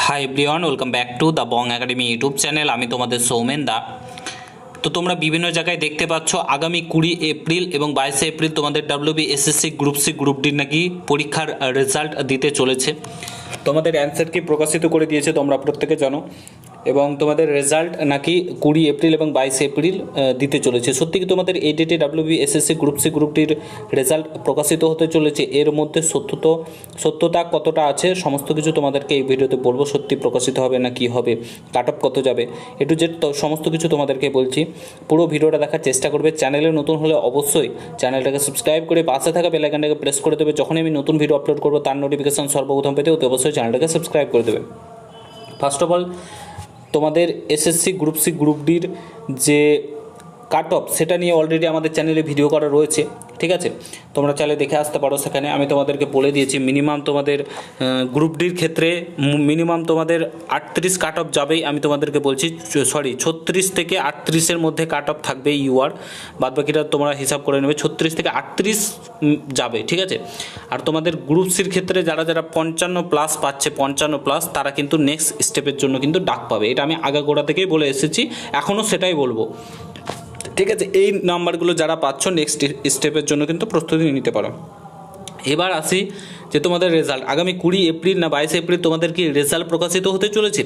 Hi everyone, welcome back to the Bong academy YouTube channel. আমি তোমাদের সৌমেন দা। তো তোমরা বিভিন্ন জায়গায় দেখতে পাচ্ছ আগামী 20 এপ্রিল এবং 22 এপ্রিল তোমাদের WBSSC group C group D নাকি পরীক্ষার রেজাল্ট দিতে চলেছে। তোমাদের অ্যান্সার কি প্রকাশিত করে দিয়েছে তোমরা প্রত্যেকে জানো, এবং তোমাদের রেজাল্ট নাকি 20 এপ্রিল এবং 22 এপ্রিল দিতে চলেছে। সত্যি কি তোমাদের এই ডেটে WBSSC গ্রুপ সি গ্রুপটির রেজাল্ট প্রকাশিত হতে চলেছে? এর মধ্যে সত্যতা কতটা আছে সমস্ত কিছু তোমাদেরকে এই ভিডিওতে বলবো। সত্যি প্রকাশিত হবে না কি হবে, কাট অফ কত যাবে, একটু যে সমস্ত কিছু তোমাদেরকে বলছি। পুরো ভিডিওটা দেখার চেষ্টা করবে। চ্যানেলে নতুন হলে অবশ্যই চ্যানেলটাকে সাবস্ক্রাইব করে পাশে থাকা বেল আইকনটাকে প্রেস করে দেবে। যখনই আমি নতুন ভিডিও আপলোড করবো তার নোটিফিকেশন সর্বপ্রথম পেতে অতি অবশ্যই চ্যানেলটাকে সাবস্ক্রাইব করে দেবে। ফার্স্ট অফ অল তোমাদের এসএসসি গ্রুপ সি গ্রুপ ডির যে কাট অফ সেটা নিয়ে অলরেডি আমাদের চ্যানেলে ভিডিও করা রয়েছে, ঠিক আছে? তোমরা চাইলে দেখে আসতে পারো। সেখানে আমি তোমাদেরকে বলে দিয়েছি মিনিমাম তোমাদের গ্রুপ ডির ক্ষেত্রে মিনিমাম তোমাদের 38 কাট অফ যাবেই। আমি তোমাদেরকে বলছি 36 থেকে 38-এর মধ্যে কাট অফ থাকবে ইউআর। বাদবাকিটা তোমরা হিসাব করে নেবে, 36 থেকে 38 যাবে, ঠিক আছে? আর তোমাদের গ্রুপ সির ক্ষেত্রে যারা 55+ পাচ্ছে, 55+, তারা কিন্তু নেক্সট স্টেপের জন্য কিন্তু ডাক পাবে। এটা আমি আগাগোড়া থেকেই বলে এসেছি, এখনও সেটাই বলবো, ঠিক আছে? এই নাম্বারগুলো যারা পাচ্ছ নেক্সট স্টেপের জন্য কিন্তু প্রস্তুতি নিতে পারো। এবার আসি যে তোমাদের রেজাল্ট আগামী 20 এপ্রিল না 22 এপ্রিল তোমাদের কি রেজাল্ট প্রকাশিত হতে চলেছে।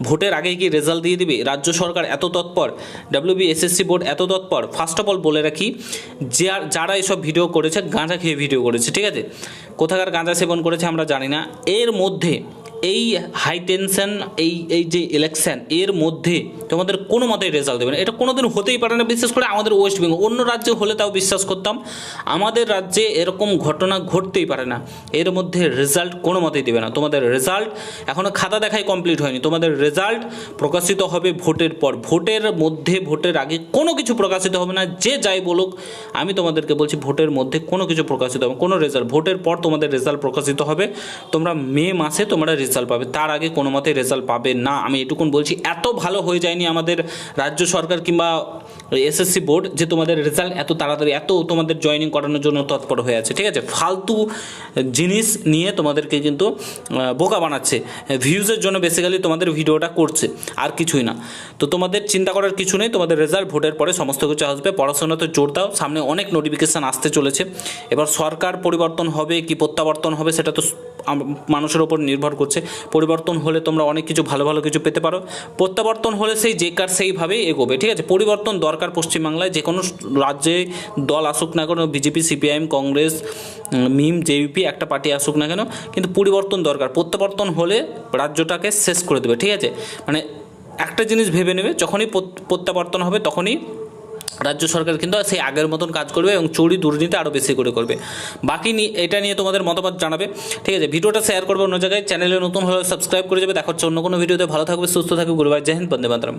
ভোটের আগে কি রেজাল্ট দিয়ে দিবে? রাজ্য সরকার এত তৎপর, WBSSC বোর্ড এত তৎপর। ফার্স্ট অফ অল বলে রাখি, যারা এসব ভিডিও করেছে গাঁজা খেয়ে ভিডিও করেছে, ঠিক আছে? কোথাকার গাঁজা সেবন করেছে আমরা জানি না। এর মধ্যে এই হাই টেনশন, এই যে ইলেকশন, এর মধ্যে তোমাদের কোনো মতেই রেজাল্ট দেবে না। এটা কোনো দিন হতেই পারে না, বিশেষ করে আমাদের ওয়েস্ট বেঙ্গল। অন্য রাজ্যে হলে তাও বিশ্বাস করতাম, আমাদের রাজ্যে এরকম ঘটনা ঘটতেই পারে না। এর মধ্যে রেজাল্ট কোনো মতেই দেবে না। তোমাদের রেজাল্ট এখনও খাতা দেখাই কমপ্লিট হয়নি। তোমাদের রেজাল্ট প্রকাশিত হবে ভোটের পর। ভোটের মধ্যে, ভোটের আগে কোনো কিছু প্রকাশিত হবে না। যে যাই বলুক, আমি তোমাদেরকে বলছি ভোটের মধ্যে কোনো কিছু প্রকাশিত হবে, কোনো রেজাল্ট। ভোটের পর তোমাদের রেজাল্ট প্রকাশিত হবে। তোমরা মে মাসে তোমরা রেজাল্ট পাবে, তার আগে কোনো মতে রেজাল্ট পাবে না। আমি এটুকুন বলছি। এত ভালো হয়ে যায়নি আমাদের রাজ্য সরকার কিংবা এসএসসি বোর্ড যে তোমাদের রেজাল্ট এত তাড়াতাড়ি, এত তোমাদের জয়েনিং করানোর জন্য তৎপর হয়ে আছে, ঠিক আছে? ফালতু জিনিস নিয়ে তোমাদেরকে কিন্তু বোকা বানাচ্ছে। ভিউজের জন্য বেসিক্যালি তোমাদের ভিডিওটা করছে, আর কিছুই না। তো তোমাদের চিন্তা করার কিছু নেই। তোমাদের রেজাল্ট ভোটের পরে সমস্ত কিছু আসবে। পড়াশোনাতে জোর দাও, সামনে অনেক নোটিফিকেশান আসতে চলেছে। এবার সরকার পরিবর্তন হবে কি প্রত্যাবর্তন হবে সেটা তো মানুষের ওপর নির্ভর করছে। পরিবর্তন হলে তোমরা অনেক কিছু ভালো ভালো কিছু পেতে পারো। প্রত্যাবর্তন হলে সেই যে কার সেইভাবেই এগোবে, ঠিক আছে? পরিবর্তন দরকার পশ্চিমবাংলায়। যে কোনো রাজ্যে দল আসুক না কেন, বিজেপি, সিপিআইএম, কংগ্রেস, মিম, জেইউপি, একটা পার্টি আসুক না কেন, কিন্তু পরিবর্তন দরকার। প্রত্যাবর্তন হলে রাজ্যটাকে শেষ করে দেবে, ঠিক আছে? মানে একটা জিনিস ভেবে নেবে, যখনই প্রত্যাবর্তন হবে তখনই রাজ্য সরকার কিন্তু সেই আগের মতন কাজ করবে এবং চুরি দুর্নীতি আরও বেশি করবে। বাকি এটা নিয়ে তোমাদের মতামত জানাবে, ঠিক আছে? ভিডিওটা শেয়ার করবে অন্য জায়গায়। চ্যানেলে নতুন হলে সাবস্ক্রাইব করে যাবে। দেখা হচ্ছে অন্য কোনো ভিডিওতে। ভালো থাকবে, সুস্থ থাকবে। গুড বাই, জয় হিন্দ, বন্দে মাতরম।